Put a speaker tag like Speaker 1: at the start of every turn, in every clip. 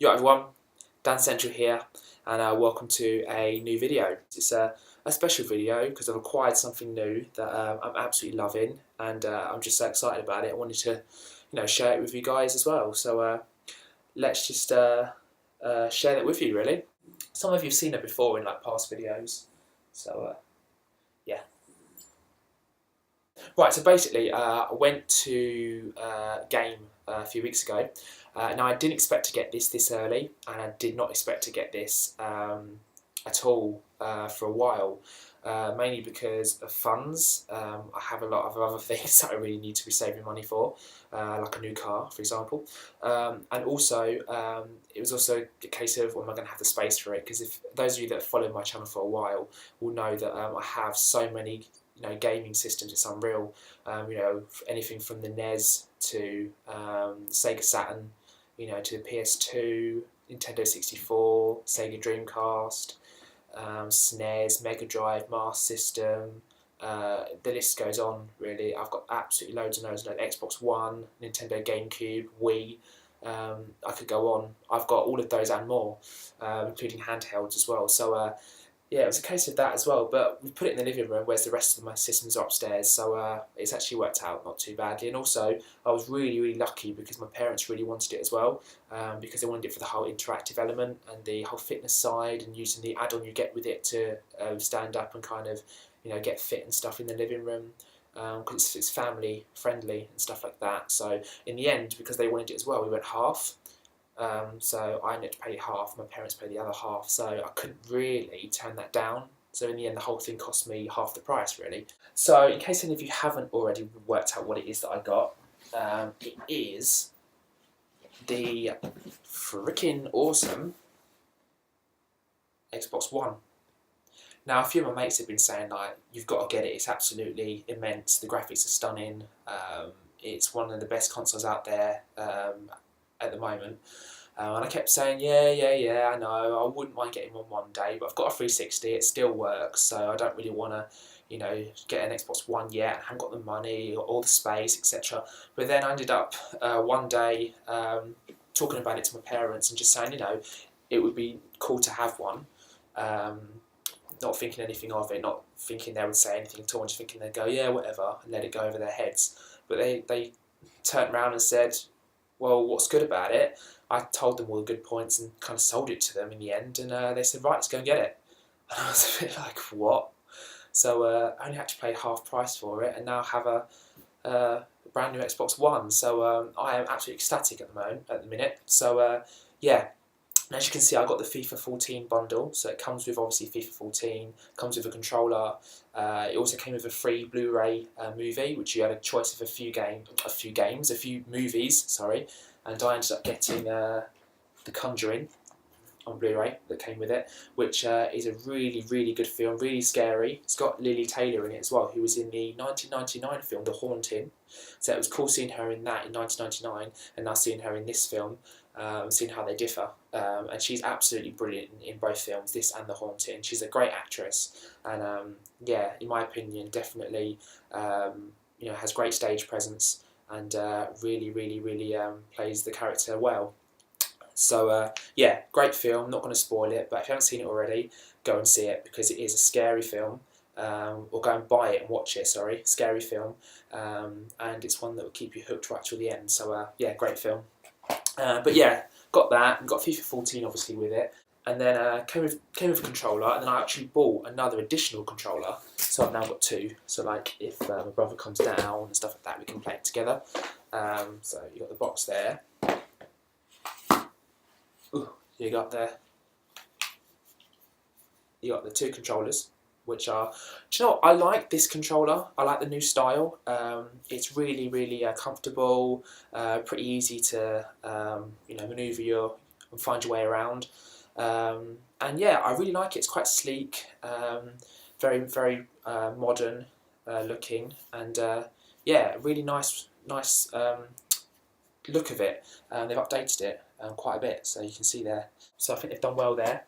Speaker 1: Yo everyone, Dan Central here, and welcome to a new video. It's a special video because I've acquired something new that I'm absolutely loving, and I'm just so excited about it. I wanted to, share it with you guys as well. So let's just share that with you. Really, some of you've seen it before in like past videos. So yeah. Right, so basically, I went to a game a few weeks ago. Now, I didn't expect to get this early, and I did not expect to get this at all for a while, mainly because of funds. I have a lot of other things that I really need to be saving money for, like a new car, for example. And also, it was also a case of, am I going to have the space for it? Because if those of you that have followed my channel for a while will know that I have so many gaming systems, it's unreal. Anything from the NES to Sega Saturn, to the PS2, Nintendo 64, Sega Dreamcast, SNES, Mega Drive, Master System. The list goes on, really. I've got absolutely loads and loads, like Xbox One, Nintendo GameCube, Wii. I could go on. I've got all of those and more, including handhelds as well. So yeah, it was a case of that as well, but we put it in the living room, whereas the rest of my systems are upstairs, so it's actually worked out not too badly. And also, I was really, really lucky because my parents really wanted it as well, because they wanted it for the whole interactive element and the whole fitness side, and using the add-on you get with it to stand up and kind of, get fit and stuff in the living room, because it's family friendly and stuff like that. So in the end, because they wanted it as well, we went half. So I ended up paying half, my parents paid the other half, so I couldn't really turn that down. So in the end, the whole thing cost me half the price, really. So in case any of you haven't already worked out what it is that I got, it is the freaking awesome Xbox One. Now, a few of my mates have been saying, like, you've got to get it, it's absolutely immense, the graphics are stunning, it's one of the best consoles out there at the moment. And I kept saying, yeah, I know, I wouldn't mind getting one day, but I've got a 360, it still works, so I don't really want to, get an Xbox One yet. I haven't got the money or the space, etc. But then I ended up one day talking about it to my parents and just saying, it would be cool to have one. Not thinking anything of it, not thinking they would say anything at all, just thinking they'd go, yeah, whatever, and let it go over their heads. But they turned around and said, well, what's good about it? I told them all the good points and kind of sold it to them in the end, and they said, right, let's go and get it. And I was a bit like, what? So I only had to pay half price for it, and now have a brand new Xbox One. So I am absolutely ecstatic at the minute. So yeah. And as you can see, I got the FIFA 14 bundle, so it comes with obviously FIFA 14, comes with a controller. It also came with a free Blu-ray movie, which you had a choice of a few movies, sorry. And I ended up getting The Conjuring on Blu-ray that came with it, which is a really, really good film, really scary. It's got Lily Taylor in it as well, who was in the 1999 film The Haunting. So it was cool seeing her in that in 1999, and now seeing her in this film, seeing how they differ. And she's absolutely brilliant in both films, this and The Haunting. She's a great actress, and yeah, in my opinion, definitely has great stage presence, and really, really, really plays the character well. So yeah, great film, not going to spoil it, but if you haven't seen it already, go and see it, because it is a scary film, or go and buy it and watch it, sorry, scary film, and it's one that will keep you hooked right till the end. So yeah, great film. But yeah, got that, and got FIFA 14 obviously with it, and then came with a controller, and then I actually bought another additional controller, so I've now got two, so like if my brother comes down and stuff like that, we can play it together. So you got the box there. You got the two controllers, which are, do you know what? I like this controller. I like the new style. It's really, really comfortable, pretty easy to maneuver and find your way around. And yeah, I really like it. It's quite sleek, very, very modern looking, and yeah, really nice look of it. They've updated it quite a bit, so you can see there. So I think they've done well there.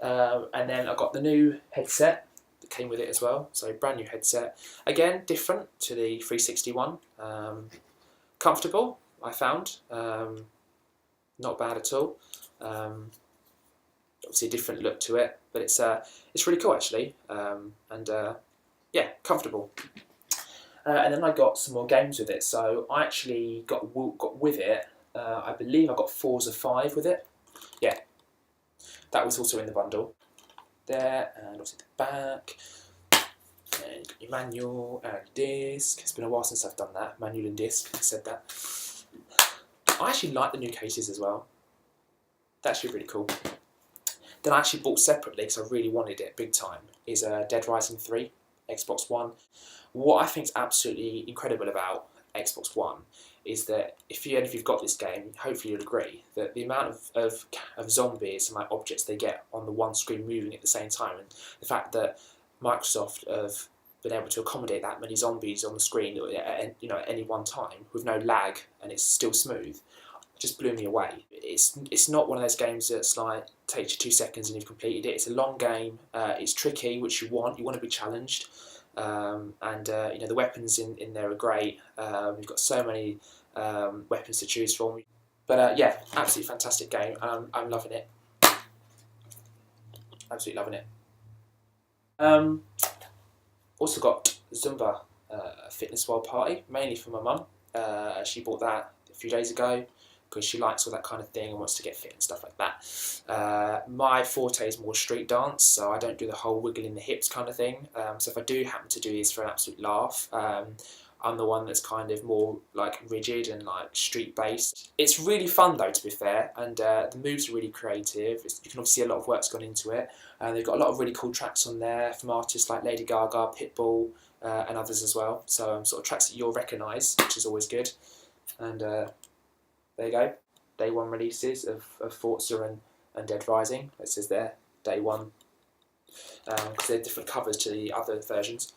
Speaker 1: And then I got the new headset that came with it as well. So brand new headset. Again, different to the 360 one. Comfortable, I found. not bad at all. Obviously a different look to it, but it's really cool actually, and yeah, comfortable. And then I got some more games with it, so I actually got with it. I believe I got Forza 5 with it. Yeah, that was also in the bundle. There, and also the back. And you've got your manual and disc. It's been a while since I've done that. Manual and disc. I said that. I actually like the new cases as well. That's actually really cool. Then I actually bought separately because I really wanted it big time. Is Dead Rising 3, Xbox One. What I think is absolutely incredible about Xbox One is that if you've got this game, hopefully you'll agree that the amount of zombies and like objects they get on the one screen moving at the same time, and the fact that Microsoft have been able to accommodate that many zombies on the screen at any one time with no lag and it's still smooth, just blew me away. It's not one of those games that's like takes you 2 seconds and you've completed it. It's a long game. It's tricky, which you want. You want to be challenged. The weapons in there are great. You've got so many weapons to choose from. But yeah, absolutely fantastic game. I'm loving it. Absolutely loving it. Also got Zumba Fitness World Party, mainly for my mum. She bought that a few days ago because she likes all that kind of thing and wants to get fit and stuff like that. My forte is more street dance, so I don't do the whole wiggling the hips kind of thing. So if I do happen to do this for an absolute laugh, I'm the one that's kind of more like rigid and like street based. It's really fun though, to be fair, and the moves are really creative. You can obviously see a lot of work's gone into it. They've got a lot of really cool tracks on there from artists like Lady Gaga, Pitbull, and others as well. So sort of tracks that you'll recognise, which is always good. And there you go. Day one releases of Forza and Dead Rising. It says there, day one, because they're different covers to the other versions.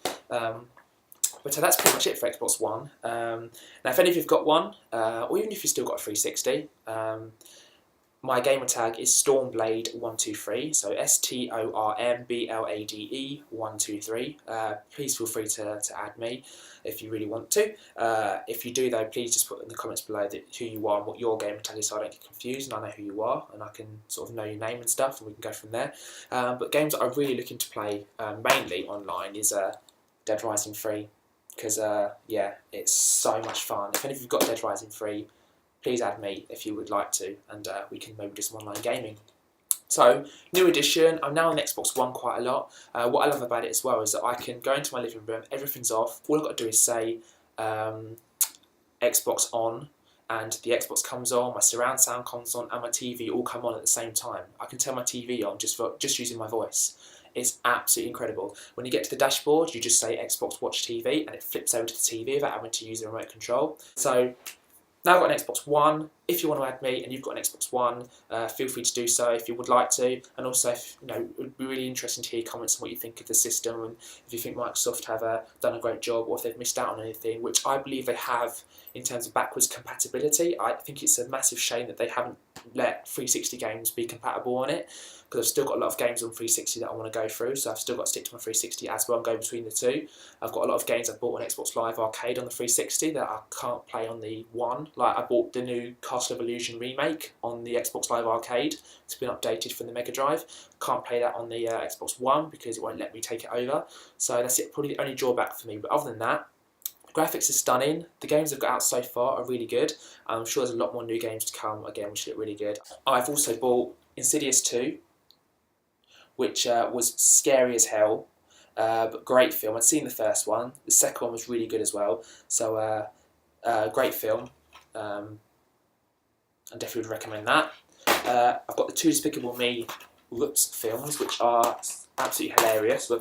Speaker 1: But that's pretty much it for Xbox One. Now, if any of you've got one, or even if you've still got a 360, my gamer tag is Stormblade123, so STORMBLADE123. Please feel free to add me if you really want to. If you do though, please just put in the comments below who you are and what your gamer tag is so I don't get confused and I know who you are and I can sort of know your name and stuff and we can go from there. But games that I'm really looking to play mainly online is Dead Rising 3 because yeah, it's so much fun. If any of you've got Dead Rising 3, please add me if you would like to, and we can maybe do some online gaming. So, new edition, I'm now on Xbox One quite a lot. What I love about it as well is that I can go into my living room, everything's off, all I've got to do is say Xbox on, and the Xbox comes on, my surround sound comes on, and my TV all come on at the same time. I can turn my TV on just using my voice. It's absolutely incredible. When you get to the dashboard, you just say Xbox Watch TV, and it flips over to the TV without having to use the remote control. So, now I've got an Xbox One. If you want to add me and you've got an Xbox One, feel free to do so if you would like to. And also, it would be really interesting to hear your comments on what you think of the system and if you think Microsoft have done a great job or if they've missed out on anything, which I believe they have in terms of backwards compatibility. I think it's a massive shame that they haven't let 360 games be compatible on it, because I've still got a lot of games on 360 that I want to go through, so I've still got to stick to my 360 as well and go between the two. I've got a lot of games I've bought on Xbox Live Arcade on the 360 that I can't play on the One. Like I bought the new Castle of Illusion remake on the Xbox Live Arcade. It's been updated from the Mega Drive. Can't play that on the Xbox One because it won't let me take it over. So that's it, probably the only drawback for me. But other than that, the graphics are stunning. The games I've got out so far are really good. I'm sure there's a lot more new games to come again, which look really good. I've also bought Insidious 2, which was scary as hell, but great film. I'd seen the first one. The second one was really good as well. So great film. I definitely would recommend that. I've got the two Despicable Me films, which are absolutely hilarious.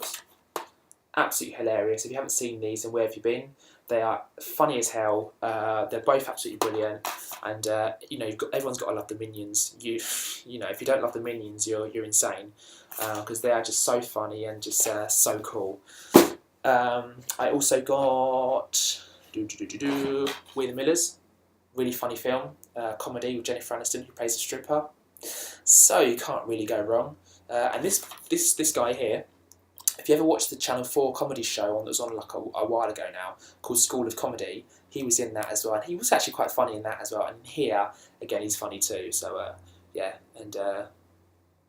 Speaker 1: Absolutely hilarious. If you haven't seen these, then where have you been? They are funny as hell. They're both absolutely brilliant, and everyone's got to love the Minions. If you don't love the Minions, you're insane, because they are just so funny and just so cool. I also got We the Millers, really funny film, comedy with Jennifer Aniston who plays a stripper. So you can't really go wrong. And this guy here. If you ever watched the Channel 4 comedy show that was on like a while ago now, called School of Comedy, he was in that as well, and he was actually quite funny in that as well. And here again, he's funny too. So yeah, and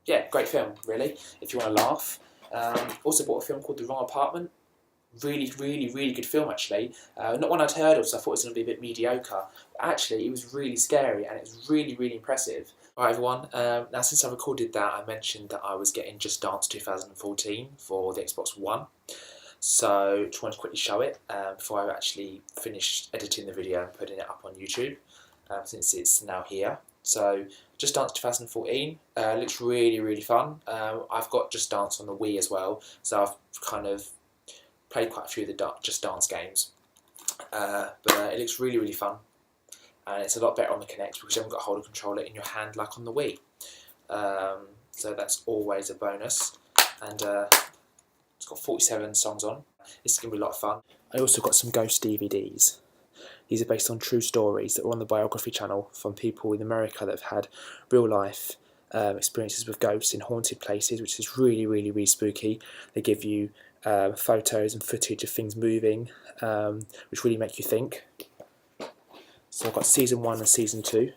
Speaker 1: yeah, great film really. If you want to laugh. Also bought a film called The Wrong Apartment. Really, really, really good film actually. Not one I'd heard of, so I thought it was going to be a bit mediocre. But actually, it was really scary and it was really, really impressive. Alright everyone, now since I recorded that, I mentioned that I was getting Just Dance 2014 for the Xbox One. So just wanted to quickly show it before I actually finished editing the video and putting it up on YouTube, since it's now here. So Just Dance 2014 looks really, really fun. I've got Just Dance on the Wii as well, so I've kind of played quite a few of the Just Dance games, but it looks really, really fun, and it's a lot better on the Kinect because you haven't got to hold a controller in your hand like on the Wii. So that's always a bonus, and it's got 47 songs on. This is going to be a lot of fun. I also got some Ghost DVDs. These are based on true stories that were on the Biography channel from people in America that have had real life experiences with ghosts in haunted places, which is really, really, really spooky. They give you photos and footage of things moving, which really make you think. So I've got season 1 and season 2.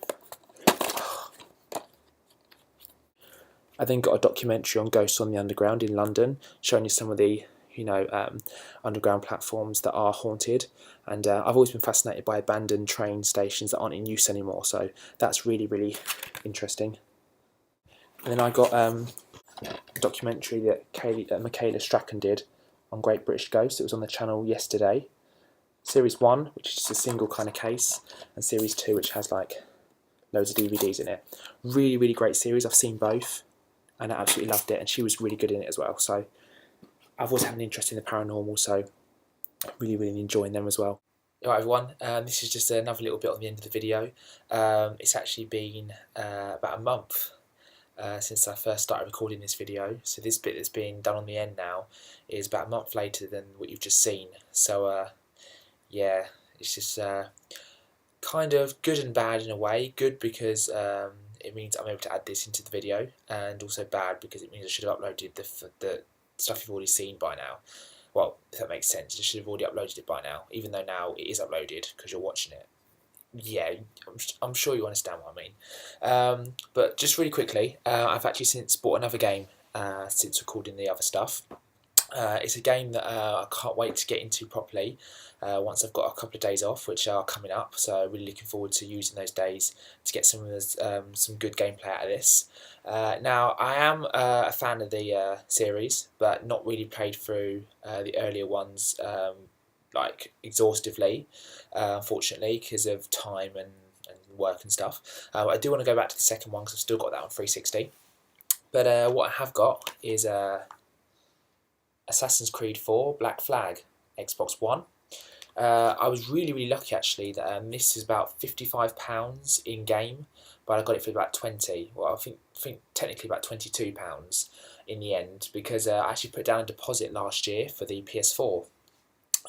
Speaker 1: I then got a documentary on ghosts on the underground in London, showing you some of the underground platforms that are haunted. And I've always been fascinated by abandoned train stations that aren't in use anymore, so that's really, really interesting. And then I got a documentary that Michaela Strachan did on Great British Ghosts. It was on the channel yesterday. Series 1, which is just a single kind of case, and Series 2, which has like loads of DVDs in it. Really, really great series. I've seen both, and I absolutely loved it, and she was really good in it as well. So I've always had an interest in the paranormal, so really, really enjoying them as well. Alright everyone, this is just another little bit on the end of the video. It's actually been about a month since I first started recording this video, so this bit that's being done on the end now is about a month later than what you've just seen. So yeah, it's just kind of good and bad in a way. Good because it means I'm able to add this into the video, and also bad because it means I should have uploaded the stuff you've already seen by now. Well, if that makes sense, I should have already uploaded it by now, even though now it is uploaded because you're watching it. Yeah, I'm sure you understand what I mean. But just really quickly, I've actually since bought another game since recording the other stuff. It's a game that I can't wait to get into properly once I've got a couple of days off, which are coming up. So really looking forward to using those days to get some good gameplay out of this. Now I am a fan of the series, but not really played through the earlier ones like exhaustively, unfortunately, because of time and work and stuff. I do want to go back to the second one because I've still got that on 360. But what I have got is Assassin's Creed 4 Black Flag, Xbox One. I was really, really lucky actually that this is about £55 in game, but I got it for about 20. Well, I think technically about £22 in the end, because I actually put down a deposit last year for the PS4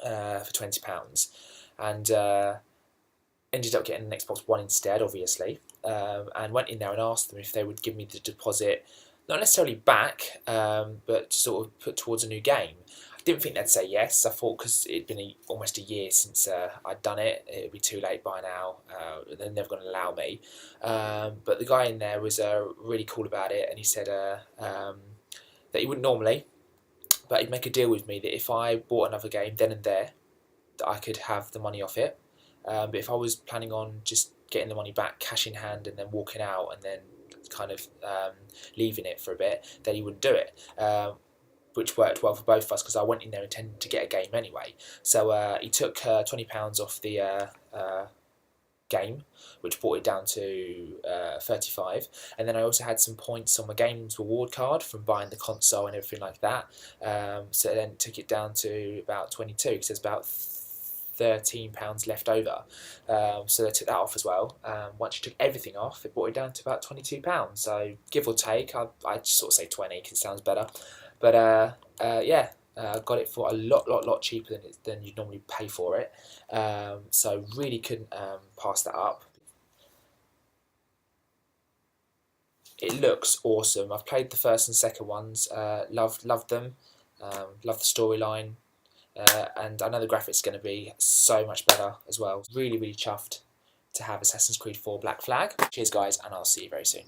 Speaker 1: for £20, and ended up getting an Xbox One instead, obviously, and went in there and asked them if they would give me the deposit, not necessarily back, but sort of put towards a new game. I didn't think they'd say yes. I thought because it'd been almost a year since I'd done it, it'd be too late by now. They're never going to allow me. But the guy in there was really cool about it, and he said that he wouldn't normally, but he'd make a deal with me that if I bought another game then and there, that I could have the money off it. But if I was planning on just getting the money back cash in hand and then walking out and then kind of leaving it for a bit, then he wouldn't do it, which worked well for both of us because I went in there intending to get a game anyway. So he took £20 off the game, which brought it down to 35, and then I also had some points on my games reward card from buying the console and everything like that, so then took it down to about 22 because there's about £13 left over, so they took that off as well. Once you took everything off, it brought it down to about £22, so give or take, I just sort of say 20 because it sounds better, but yeah, got it for a lot cheaper than you'd normally pay for it, so really couldn't pass that up. It looks awesome. I've played the first and second ones, loved them, loved the storyline. and I know the graphics are going to be so much better as well. Really, really chuffed to have Assassin's Creed 4 Black Flag. Cheers guys, and I'll see you very soon.